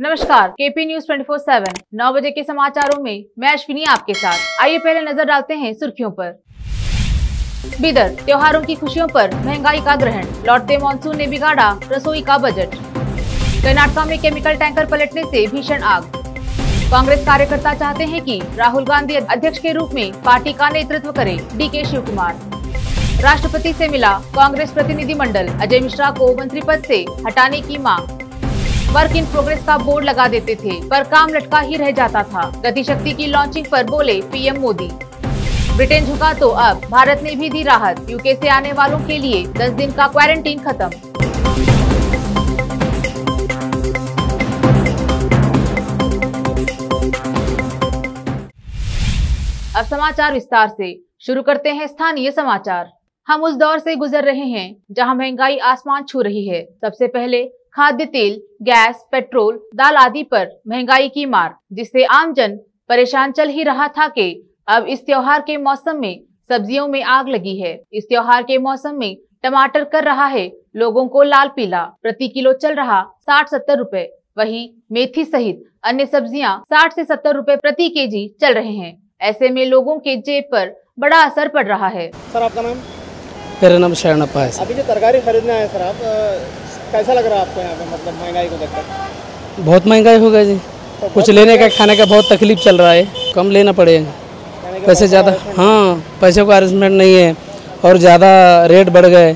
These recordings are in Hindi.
नमस्कार, केपी न्यूज 24/7 9 बजे के समाचारों में मैं अश्विनी आपके साथ। आइए पहले नजर डालते हैं सुर्खियों पर। बिदर, त्योहारों की खुशियों पर महंगाई का ग्रहण, लौटते मानसून ने बिगाड़ा रसोई का बजट। कर्नाटक में केमिकल टैंकर पलटने से भीषण आग। कांग्रेस कार्यकर्ता चाहते हैं कि राहुल गांधी अध्यक्ष के रूप में पार्टी का नेतृत्व करे, डीके शिव कुमार। राष्ट्रपति से मिला कांग्रेस प्रतिनिधि मंडल, अजय मिश्रा को मंत्री पद से हटाने की मांग। वर्क इन प्रोग्रेस का बोर्ड लगा देते थे पर काम लटका ही रह जाता था। गतिशक्ति की लॉन्चिंग पर बोले पीएम मोदी। ब्रिटेन झुका तो अब भारत ने भी दी राहत, यूके से आने वालों के लिए 10 दिन का क्वारंटीन खत्म। अब समाचार विस्तार से। शुरू करते हैं स्थानीय समाचार। हम उस दौर से गुजर रहे हैं जहां महंगाई आसमान छू रही है। सबसे पहले खाद्य तेल, गैस, पेट्रोल, दाल आदि पर महंगाई की मार, जिससे आमजन परेशान चल ही रहा था कि अब इस त्योहार के मौसम में सब्जियों में आग लगी है। इस त्योहार के मौसम में टमाटर कर रहा है लोगों को लाल पीला। प्रति किलो चल रहा 60-70 रुपए। वहीं मेथी सहित अन्य सब्जियां 60 से 70 रुपए प्रति केजी चल रहे हैं। ऐसे में लोगों के जेब पर बड़ा असर पड़ रहा है। सर, आपका नाम? मेरा नाम शरणप्पा है। अभी जो तरकारी खरीदने आए सर, आप कैसा लग रहा है आपको यहाँ पे, मतलब महंगाई को देखकर? बहुत महंगाई हो गई जी। तो कुछ लेने का खाने का बहुत तकलीफ चल रहा है। कम लेना पड़ेगा, पैसे ज़्यादा। हाँ, पैसे का अरेंजमेंट नहीं है और ज़्यादा रेट बढ़ गए।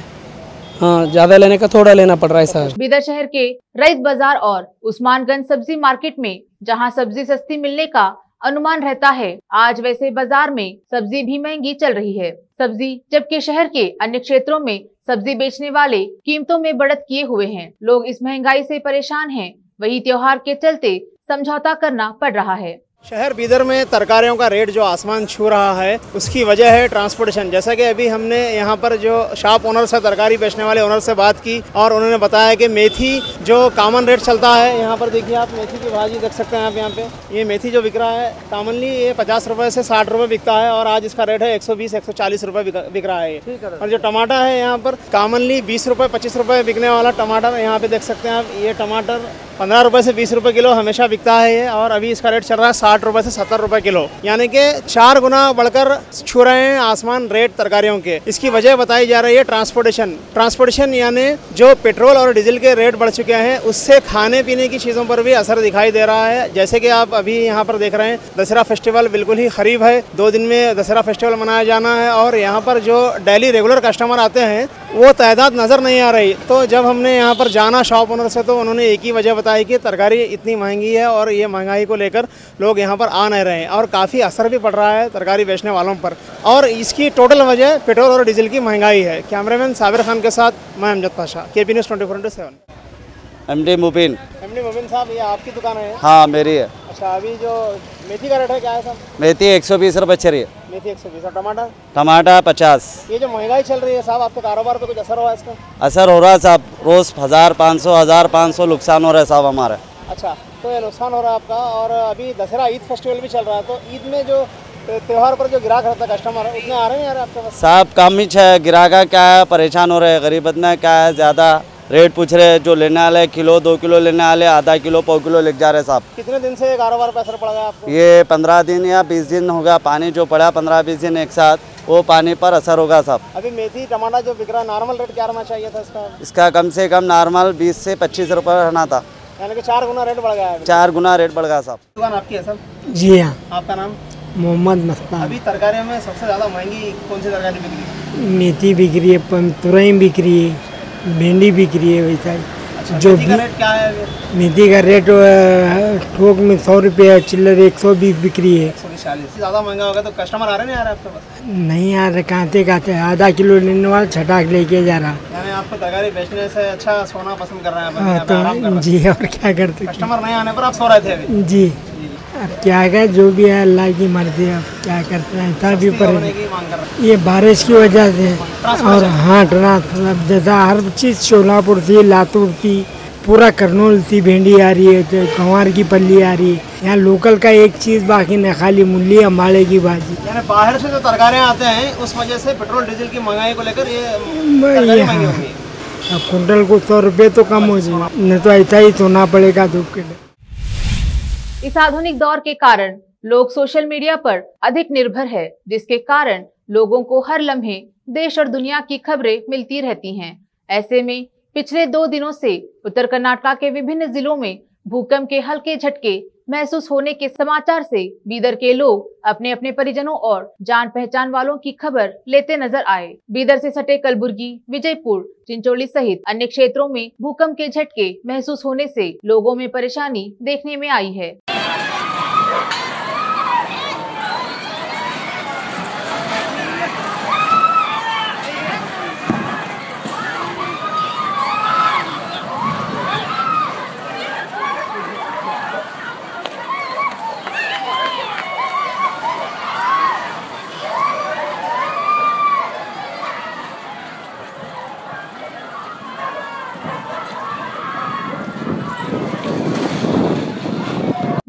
हाँ, ज़्यादा लेने का थोड़ा लेना पड़ रहा है सर। बिदर शहर के रईस बाजार और उस्मानगंज सब्जी मार्केट में जहां सब्जी सस्ती मिलने का अनुमान रहता है, आज वैसे बाजार में सब्जी भी महंगी चल रही है। सब्जी जबकि शहर के अन्य क्षेत्रों में सब्जी बेचने वाले कीमतों में बढ़त किए हुए हैं। लोग इस महंगाई से परेशान हैं, वही त्योहार के चलते समझौता करना पड़ रहा है। शहर बिदर में तरकारियों का रेट जो आसमान छू रहा है, उसकी वजह है ट्रांसपोर्टेशन। जैसा कि अभी हमने यहाँ पर जो शॉप ओनर से, तरकारी बेचने वाले ओनर से बात की और उन्होंने बताया कि मेथी जो कॉमन रेट चलता है, यहाँ पर देखिए आप मेथी की भाजी देख सकते हैं आप यहाँ पे। ये मेथी जो बिक रहा है कॉमनली ये 50 रुपये से 60 रुपये बिकता है और आज इसका रेट है 120-140 रुपये बिक रहा है। और जो टमाटर है यहाँ पर कॉमनली 20 रुपये 25 रुपये बिकने वाला टमाटर यहाँ पे देख सकते हैं आप। ये टमाटर 15 रुपये से 20 रुपये किलो हमेशा बिकता है ये, और अभी इसका रेट चल रहा है 60 रुपये से 70 रुपये किलो, यानी कि 4 गुना बढ़कर छू रहे हैं आसमान रेट तरकारियों के। इसकी वजह बताई जा रही है ट्रांसपोर्टेशन, यानी जो पेट्रोल और डीजल के रेट बढ़ चुके हैं, उससे खाने पीने की चीज़ों पर भी असर दिखाई दे रहा है। जैसे कि आप अभी यहाँ पर देख रहे हैं, दशहरा फेस्टिवल बिल्कुल ही करीब है। 2 दिन में दशहरा फेस्टिवल मनाया जाना है और यहाँ पर जो डेली रेगुलर कस्टमर आते हैं वो तादाद नज़र नहीं आ रही। तो जब हमने यहाँ पर जाना शॉप ओनर से, तो उन्होंने एक ही वजह बताई कि तरकारी इतनी महंगी है और ये महंगाई को लेकर लोग यहाँ पर आ नहीं रहे हैं और काफ़ी असर भी पड़ रहा है तरकारी बेचने वालों पर। और इसकी टोटल वजह पेट्रोल और डीजल की महंगाई है। कैमरामैन साबिर खान के साथ मैं Amjad Pasha, KP news 24/7। MD Mubeen साहब, ये आपकी दुकान है? हाँ, मेरी है। अच्छा, अभी जो मेथी का रेट है क्या है सर? मेथी 120 रुपये चल रही है। मेथी 120 और टमाटर? टमाटर 50। ये जो महंगाई चल रही है साहब, आपके कारोबार पे कुछ असर हुआ है इसका? असर हो रहा है साहब, रोज़ 1500 नुकसान हो रहा है साहब हमारा। अच्छा, तो ये नुकसान हो रहा है आपका। और अभी दशहरा ईद फेस्टिवल भी चल रहा है, तो ईद में जो त्यौहार पर जो ग्राहक रहता है, कस्टमर है, उतने आ रहे हैं यार आपके पास? साहब कम ही है, ग्राहक क्या है, परेशान हो रहे हैं। गरीब इतना क्या है, ज़्यादा रेट पूछ रहे हैं। जो लेने वाले किलो 2 किलो लेने वाले आधा किलो पाव किलो लेके जा रहे हैं साहब। कितने दिन से कारोबार पर असर पड़ा है आपको? ये 15 दिन या 20 दिन होगा। पानी जो पड़ा 15-20 दिन एक साथ, वो पानी पर असर होगा साहब। अभी मेथी टमाटर जो बिक रहा है, नॉर्मल रेट क्या रहना चाहिए था इसका? इसका कम से कम नॉर्मल 20 से 25 रुपये रहना था, यानी कि 4 गुना रेट बढ़ गया है। 4 गुना रेट बढ़ गया साहब। दुकान आपकी है सर? जी हाँ। आपका नाम? मोहम्मद मस्तान। अभी तरकारियों में सबसे ज़्यादा महंगी कौन सी तरकारी बिक रही है? मेथी बिक रही है, तुरई बिक रही है, भिंडी बिक रही है। वैसा अच्छा, जो मेथी का रेट क्या है अभी? मेथी का रेट थोक में 100 रुपये, चिल्लर 120 बिक रही है। 140 ज़्यादा महंगा होगा तो कस्टमर आ रहे नहीं आ रहे आपके पास? नहीं आ रहे, कहते आधा किलो लेने वाला छटाक लेके जा रहा। यानी आपको तरकारी बेचने से अच्छा सोना पसंद कर रहे हैं? हाँ, तो जी, और क्या करते। कस्टमर नहीं आने पर आप सो रहे थे अभी? जी, अब क्या है, जो भी है अल्लाह की मर्जी। अब क्या करते हैं, तभी पर ये बारिश की वजह से। और हाँ, ट्रांसपोर्ट जैसा हर चीज़, शोलापुर थी, लातूर थी, पूरा करनूल थी, भिंडी आ रही है, तो गंवार की पल्ली आ रही है। यहाँ लोकल का एक चीज़ बाकी नहीं, खाली मूली अम्बाड़े की भाजी। यानी बाहर से जो तरकारियाँ आते हैं, उस वजह से पेट्रोल डीजल की महंगाई को लेकर ये तरकारी महंगी हो गई। अब कुंटल को 100 रुपये तो कम हो जाए, नहीं तो ऐसा ही सोना पड़ेगा धूप के लिए। इस आधुनिक दौर के कारण लोग सोशल मीडिया पर अधिक निर्भर है, जिसके कारण लोगों को हर लम्हे देश और दुनिया की खबरें मिलती रहती हैं। ऐसे में पिछले 2 दिनों से उत्तर कर्नाटक के विभिन्न जिलों में भूकंप के हल्के झटके महसूस होने के समाचार से बीदर के लोग अपने अपने परिजनों और जान पहचान वालों की खबर लेते नजर आए। बीदर से सटे कलबुर्गी, विजयपुर, चिंचोली सहित अन्य क्षेत्रों में भूकंप के झटके महसूस होने से लोगों में परेशानी देखने में आई है।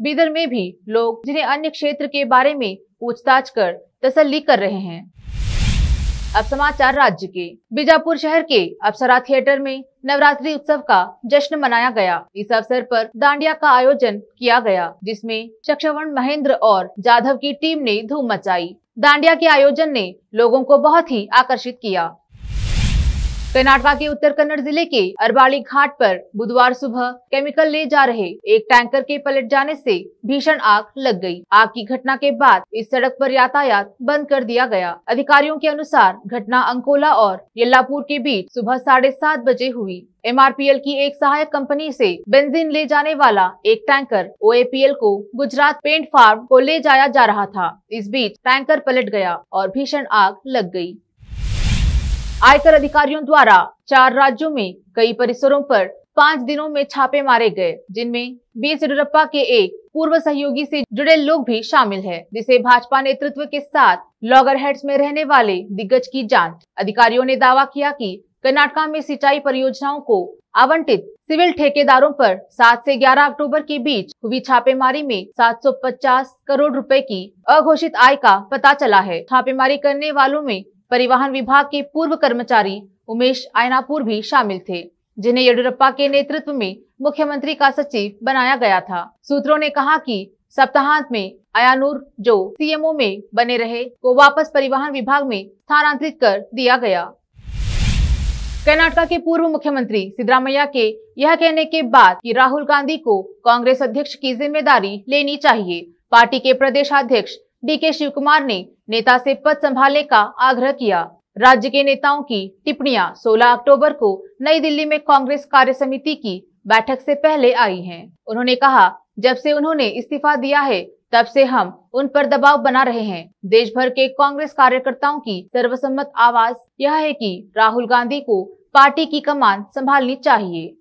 बीदर में भी लोग जिन्हें अन्य क्षेत्र के बारे में पूछताछ कर तसल्ली कर रहे हैं। अब समाचार राज्य के। बीजापुर शहर के अप्सरा थिएटर में नवरात्रि उत्सव का जश्न मनाया गया। इस अवसर पर दांडिया का आयोजन किया गया, जिसमें चक्षवण, महेंद्र और जाधव की टीम ने धूम मचाई। दांडिया के आयोजन ने लोगों को बहुत ही आकर्षित किया। कर्नाटक के उत्तर कन्नड़ जिले के अरबाड़ी घाट पर बुधवार सुबह केमिकल ले जा रहे एक टैंकर के पलट जाने से भीषण आग लग गई। आग की घटना के बाद इस सड़क पर यातायात बंद कर दिया गया। अधिकारियों के अनुसार घटना अंकोला और येल्लापुर के बीच सुबह 7:30 बजे हुई। MRPL की एक सहायक कंपनी से बेंजीन ले जाने वाला एक टैंकर OAPL को गुजरात पेंट फार्म को ले जाया जा रहा था। इस बीच टैंकर पलट गया और भीषण आग लग गई। आयकर अधिकारियों द्वारा 4 राज्यों में कई परिसरों पर 5 दिनों में छापे मारे गए, जिनमें बीएस येडियुरप्पा के एक पूर्व सहयोगी से जुड़े लोग भी शामिल हैं, जिसे भाजपा नेतृत्व के साथ लॉगरहेड्स में रहने वाले दिग्गज की जांच। अधिकारियों ने दावा किया कि कर्नाटक में सिंचाई परियोजनाओं को आवंटित सिविल ठेकेदारों पर 7 से 11 अक्टूबर के बीच हुई छापेमारी में 750 करोड़ रुपए की अघोषित आय का पता चला है। छापेमारी करने वालों में परिवहन विभाग के पूर्व कर्मचारी उमेश आयनापुर भी शामिल थे, जिन्हें येडियुरप्पा के नेतृत्व में मुख्यमंत्री का सचिव बनाया गया था। सूत्रों ने कहा कि सप्ताहांत में आयानूर, जो CMO में बने रहे, को वापस परिवहन विभाग में स्थानांतरित कर दिया गया। कर्नाटक के पूर्व मुख्यमंत्री सिद्धरामैया के यह कहने के बाद कि राहुल गांधी को कांग्रेस अध्यक्ष की जिम्मेदारी लेनी चाहिए, पार्टी के प्रदेशाध्यक्ष DK शिवकुमार ने नेता से पद संभालने का आग्रह किया। राज्य के नेताओं की टिप्पणियां 16 अक्टूबर को नई दिल्ली में कांग्रेस कार्य समिति की बैठक से पहले आई हैं। उन्होंने कहा, जब से उन्होंने इस्तीफा दिया है तब से हम उन पर दबाव बना रहे हैं। देश भर के कांग्रेस कार्यकर्ताओं की सर्वसम्मत आवाज यह है कि राहुल गांधी को पार्टी की कमान संभालनी चाहिए।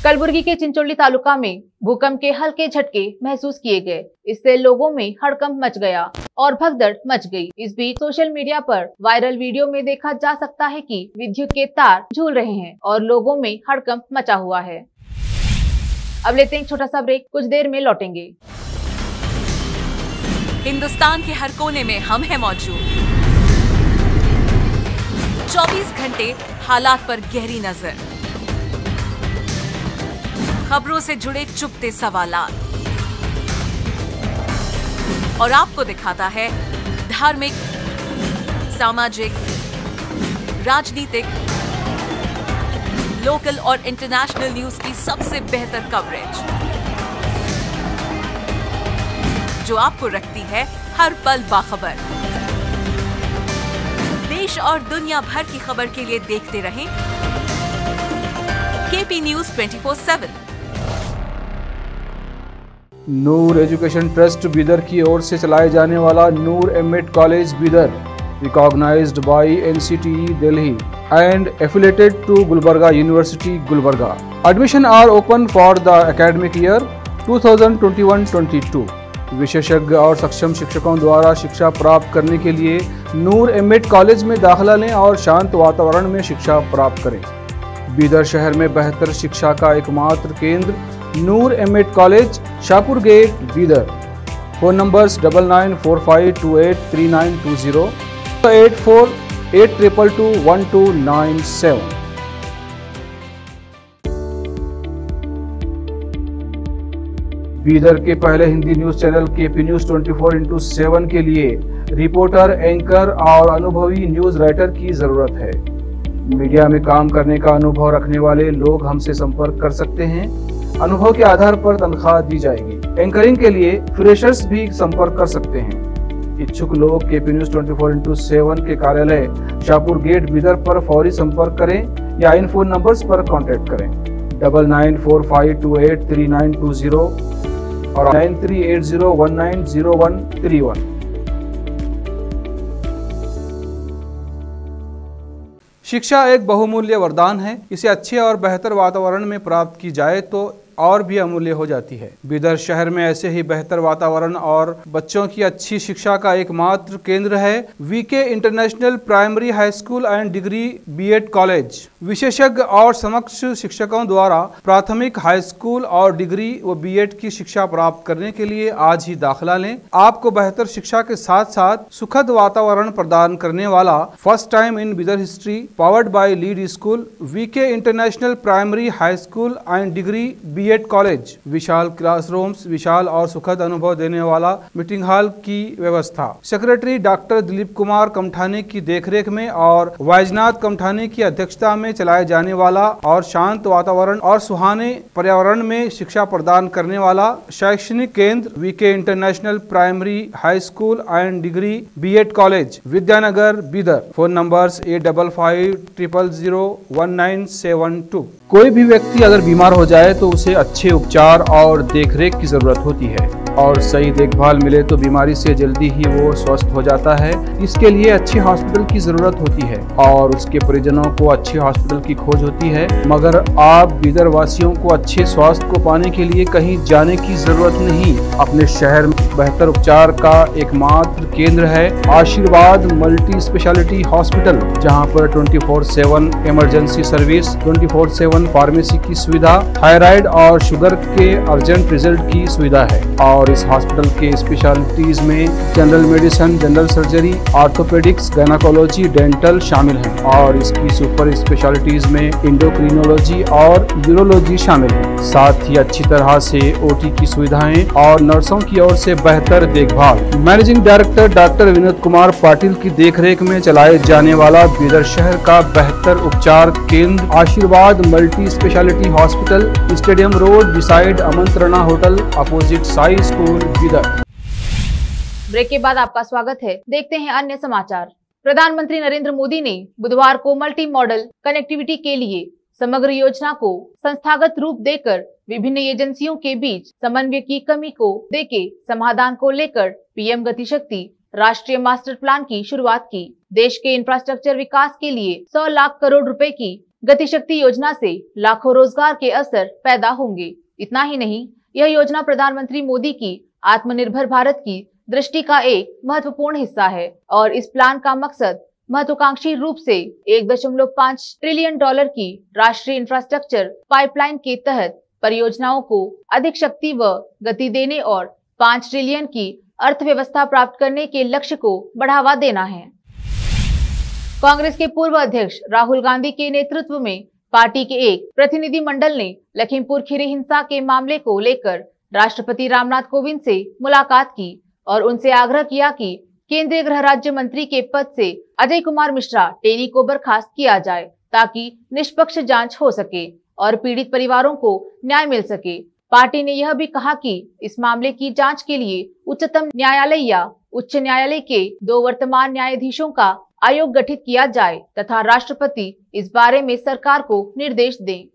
कलबुर्गी के चिंचोली तालुका में भूकंप के हल्के झटके महसूस किए गए। इससे लोगों में हड़कंप मच गया और भगदड़ मच गई। इस बीच सोशल मीडिया पर वायरल वीडियो में देखा जा सकता है कि विद्युत के तार झूल रहे हैं और लोगों में हड़कंप मचा हुआ है। अब लेते हैं एक छोटा सा ब्रेक, कुछ देर में लौटेंगे। हिंदुस्तान के हर कोने में हम हैं मौजूद। 24 घंटे हालात पर गहरी नजर, खबरों से जुड़े चुपते सवालात, और आपको दिखाता है धार्मिक, सामाजिक, राजनीतिक, लोकल और इंटरनेशनल न्यूज की सबसे बेहतर कवरेज, जो आपको रखती है हर पल बाखबर। देश और दुनिया भर की खबर के लिए देखते रहें KP News 24/7। Noor education trust Bidar की ओर से चलाए जाने वाला Noor M Ed college Bidar, recognized by NCTE Delhi and affiliated to Gulbarga University, Gulbarga. Admission are open for the academic year 2021-22. विशेषज्ञ और सक्षम शिक्षकों द्वारा शिक्षा प्राप्त करने के लिए नूर एमएड कॉलेज में दाखिला लें और शांत वातावरण में शिक्षा प्राप्त करें। बीदर शहर में बेहतर शिक्षा का एकमात्र केंद्र Noor M Ed college, Shahpur gate, Bidar. Phone numbers 9945283920, 8482221297। Bidar के पहले Hindi news channel KP news 24/7 के लिए रिपोर्टर, एंकर और अनुभवी न्यूज राइटर की जरूरत है। मीडिया में काम करने का अनुभव रखने वाले लोग हमसे संपर्क कर सकते हैं। अनुभव के आधार पर तनख्वाह दी जाएगी। एंकरिंग के लिए फ्रेशर्स भी संपर्क कर सकते हैं। इच्छुक लोग केपी न्यूज 24/7 के कार्यालय शाहपुर गेट बीदर पर फौरी संपर्क करें या इन फोन नंबर्स पर कांटेक्ट करें 9945283920 और 9380190131। शिक्षा एक बहुमूल्य वरदान है। इसे अच्छे और बेहतर वातावरण में प्राप्त की जाए तो और भी अमूल्य हो जाती है। बीदर शहर में ऐसे ही बेहतर वातावरण और बच्चों की अच्छी शिक्षा का एकमात्र केंद्र है VK international primary high school and degree BEd college. विशेषज्ञ और समक्ष शिक्षकों द्वारा प्राथमिक, हाई स्कूल और डिग्री व बीएड की शिक्षा प्राप्त करने के लिए आज ही दाखिला लें। आपको बेहतर शिक्षा के साथ साथ सुखद वातावरण प्रदान करने वाला first time in Bidar history powered by lead school VK international primary high school and degree BEd college. विशाल क्लासरूम्स, विशाल और सुखद अनुभव देने वाला मीटिंग हॉल की व्यवस्था। सेक्रेटरी डॉक्टर दिलीप कुमार कमठाने की देखरेख में और वैजनाथ कमठाने की अध्यक्षता में चलाए जाने वाला और शांत वातावरण और सुहाने पर्यावरण में शिक्षा प्रदान करने वाला शैक्षणिक केंद्र VK international primary high school and degree BEd college, Vidyanagar, Bidar. Phone numbers 8550001972। कोई भी व्यक्ति अगर बीमार हो जाए तो उसे अच्छे उपचार और देखरेख की जरूरत होती है और सही देखभाल मिले तो बीमारी से जल्दी ही वो स्वस्थ हो जाता है। इसके लिए अच्छे हॉस्पिटल की जरूरत होती है और उसके परिजनों को अच्छे हॉस्पिटल की खोज होती है। मगर आप बीदर वासियों को अच्छे स्वास्थ्य को पाने के लिए कहीं जाने की जरूरत नहीं। अपने शहर में बेहतर उपचार का एकमात्र केंद्र है आशीर्वाद मल्टी स्पेशलिटी हॉस्पिटल, जहाँ पर 24/7 इमरजेंसी सर्विस, 24/7 फार्मेसी की सुविधा, थायराइड और शुगर के अर्जेंट रिजल्ट की सुविधा है। और इस हॉस्पिटल के स्पेशलिटीज में general medicine, general surgery, orthopaedics, gynaecology, dental शामिल हैं और इसकी सुपर स्पेशलिटीज में एंडोक्रिनोलॉजी और यूरोलॉजी शामिल है। साथ ही अच्छी तरह से ओटी की सुविधाएं और नर्सों की ओर से बेहतर देखभाल। Managing director doctor Vinod Kumar Patil की देखरेख में चलाए जाने वाला बीदर शहर का बेहतर उपचार केंद्र Ashirwad multi speciality hospital, stadium road beside Amantrana hotel, opposite Sai school, Bidar. Break के बाद आपका स्वागत है। देखते हैं अन्य समाचार। प्रधानमंत्री नरेंद्र मोदी ने बुधवार को मल्टी मॉडल कनेक्टिविटी के लिए समग्र योजना को संस्थागत रूप देकर विभिन्न एजेंसियों के बीच समन्वय की कमी को देके समाधान को लेकर पीएम गतिशक्ति राष्ट्रीय मास्टर प्लान की शुरुआत की। देश के इंफ्रास्ट्रक्चर विकास के लिए 100 लाख करोड़ रुपए की गतिशक्ति योजना से लाखों रोजगार के अवसर पैदा होंगे। इतना ही नहीं, यह योजना प्रधानमंत्री मोदी की आत्मनिर्भर भारत की दृष्टि का एक महत्वपूर्ण हिस्सा है और इस प्लान का मकसद महत्वाकांक्षी रूप से 1.5 ट्रिलियन डॉलर की राष्ट्रीय इंफ्रास्ट्रक्चर पाइपलाइन के तहत परियोजनाओं को अधिक शक्ति व गति देने और 5 ट्रिलियन की अर्थव्यवस्था प्राप्त करने के लक्ष्य को बढ़ावा देना है। कांग्रेस के पूर्व अध्यक्ष राहुल गांधी के नेतृत्व में पार्टी के एक प्रतिनिधि मंडल ने लखीमपुर खीरी हिंसा के मामले को लेकर राष्ट्रपति रामनाथ कोविंद से मुलाकात की और उनसे आग्रह किया कि केंद्रीय गृह राज्य मंत्री के पद से अजय कुमार मिश्रा टेनी को बर्खास्त किया जाए ताकि निष्पक्ष जांच हो सके और पीड़ित परिवारों को न्याय मिल सके। पार्टी ने यह भी कहा कि इस मामले की जांच के लिए उच्चतम न्यायालय या उच्च न्यायालय के 2 वर्तमान न्यायाधीशों का आयोग गठित किया जाए तथा राष्ट्रपति इस बारे में सरकार को निर्देश दें।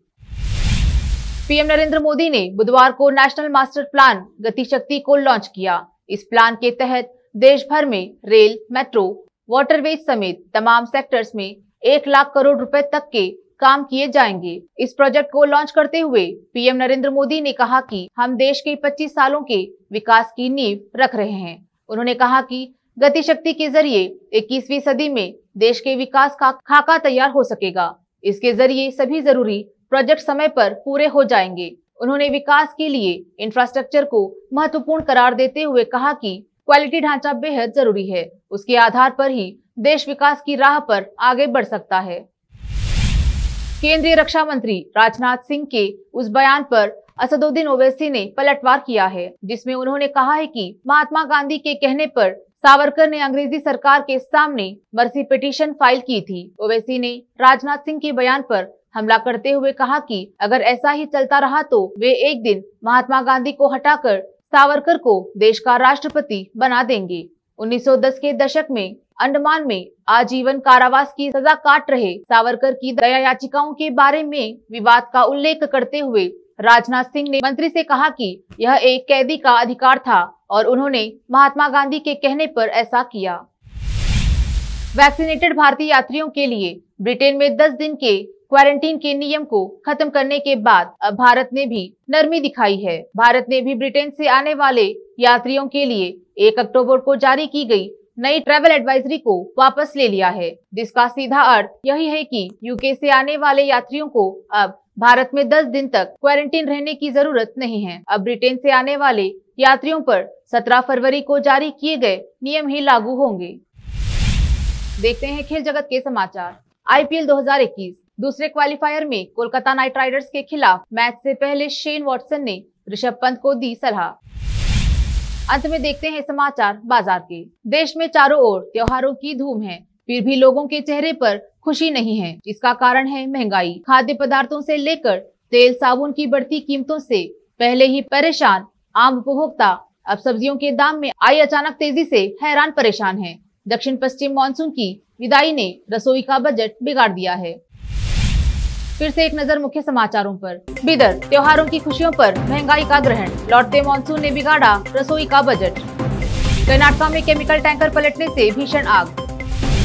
पीएम नरेंद्र मोदी ने बुधवार को नेशनल मास्टर प्लान गतिशक्ति को लॉन्च किया। इस प्लान के तहत देश भर में रेल, मेट्रो, वाटरवेज समेत तमाम सेक्टर्स में 1 लाख करोड़ रुपए तक के काम किए जाएंगे। इस प्रोजेक्ट को लॉन्च करते हुए पीएम नरेंद्र मोदी ने कहा कि हम देश के 25 सालों के विकास की नींव रख रहे हैं। उन्होंने कहा कि गतिशक्ति के जरिए 21वीं सदी में देश के विकास का खाका तैयार हो सकेगा। इसके जरिए सभी जरूरी प्रोजेक्ट समय पर पूरे हो जाएंगे। उन्होंने विकास के लिए इंफ्रास्ट्रक्चर को महत्वपूर्ण करार देते हुए कहा कि क्वालिटी ढांचा बेहद जरूरी है। उसके आधार पर ही देश विकास की राह पर आगे बढ़ सकता है। केंद्रीय रक्षा मंत्री राजनाथ सिंह के उस बयान पर असदुद्दीन ओवैसी ने पलटवार किया है, जिसमें उन्होंने कहा है कि महात्मा गांधी के कहने पर सावरकर ने अंग्रेजी सरकार के सामने मर्सी पिटीशन फाइल की थी। ओवैसी ने राजनाथ सिंह के बयान पर हमला करते हुए कहा कि अगर ऐसा ही चलता रहा तो वे एक दिन महात्मा गांधी को हटाकर सावरकर को देश का राष्ट्रपति बना देंगे। 1910 के दशक में अंडमान में आजीवन कारावास की सजा काट रहे सावरकर की दया याचिकाओं के बारे में विवाद का उल्लेख करते हुए राजनाथ सिंह ने मंत्री से कहा कि यह एक कैदी का अधिकार था और उन्होंने महात्मा गांधी के कहने पर ऐसा किया। वैक्सीनेटेड भारतीय यात्रियों के लिए ब्रिटेन में 10 दिन के क्वारंटीन के नियम को खत्म करने के बाद अब भारत ने भी नरमी दिखाई है। भारत ने भी ब्रिटेन से आने वाले यात्रियों के लिए 1 अक्टूबर को जारी की गई नई ट्रैवल एडवाइजरी को वापस ले लिया है, जिसका सीधा अर्थ यही है कि यूके से आने वाले यात्रियों को अब भारत में 10 दिन तक क्वारंटीन रहने की जरूरत नहीं है। अब ब्रिटेन से आने वाले यात्रियों पर 17 फरवरी को जारी किए गए नियम ही लागू होंगे। देखते हैं खेल जगत के समाचार। IPL 2021 दूसरे क्वालिफायर में कोलकाता नाइट राइडर्स के खिलाफ मैच से पहले शेन वॉटसन ने ऋषभ पंत को दी सलाह। अंत में देखते हैं समाचार बाजार के। देश में चारों ओर त्योहारों की धूम है, फिर भी लोगों के चेहरे पर खुशी नहीं है। इसका कारण है महंगाई। खाद्य पदार्थों से लेकर तेल साबुन की बढ़ती कीमतों से पहले ही परेशान आम उपभोक्ता अब सब्जियों के दाम में आई अचानक तेजी से हैरान परेशान है। दक्षिण पश्चिम मानसून की विदाई ने रसोई का बजट बिगाड़ दिया है। फिर से एक नजर मुख्य समाचारों पर। बिदर, त्योहारों की खुशियों पर महंगाई का ग्रहण, लौटते मानसून ने बिगाड़ा रसोई का बजट। कर्नाटक में केमिकल टैंकर पलटने से भीषण आग।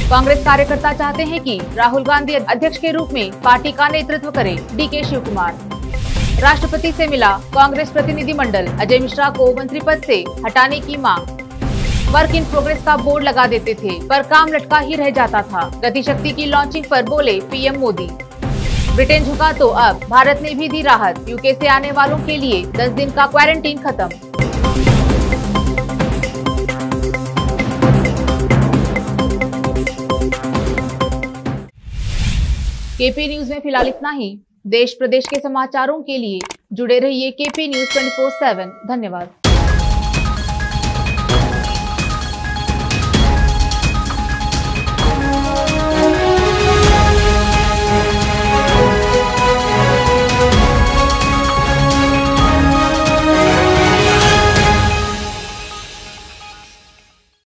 कांग्रेस कार्यकर्ता चाहते हैं कि राहुल गांधी अध्यक्ष के रूप में पार्टी का नेतृत्व करें, DK शिव कुमार। राष्ट्रपति से मिला कांग्रेस प्रतिनिधि मंडल, अजय मिश्रा को मंत्री पद से हटाने की मांग। वर्क इन प्रोग्रेस का बोर्ड लगा देते थे पर काम लटका ही रह जाता था। गतिशक्ति की लॉन्चिंग पर बोले PM मोदी। ब्रिटेन झुका तो अब भारत ने भी दी राहत, यूके से आने वालों के लिए 10 दिन का क्वारंटीन खत्म। KP न्यूज में फिलहाल इतना ही। देश प्रदेश के समाचारों के लिए जुड़े रहिए KP न्यूज 24/7। धन्यवाद।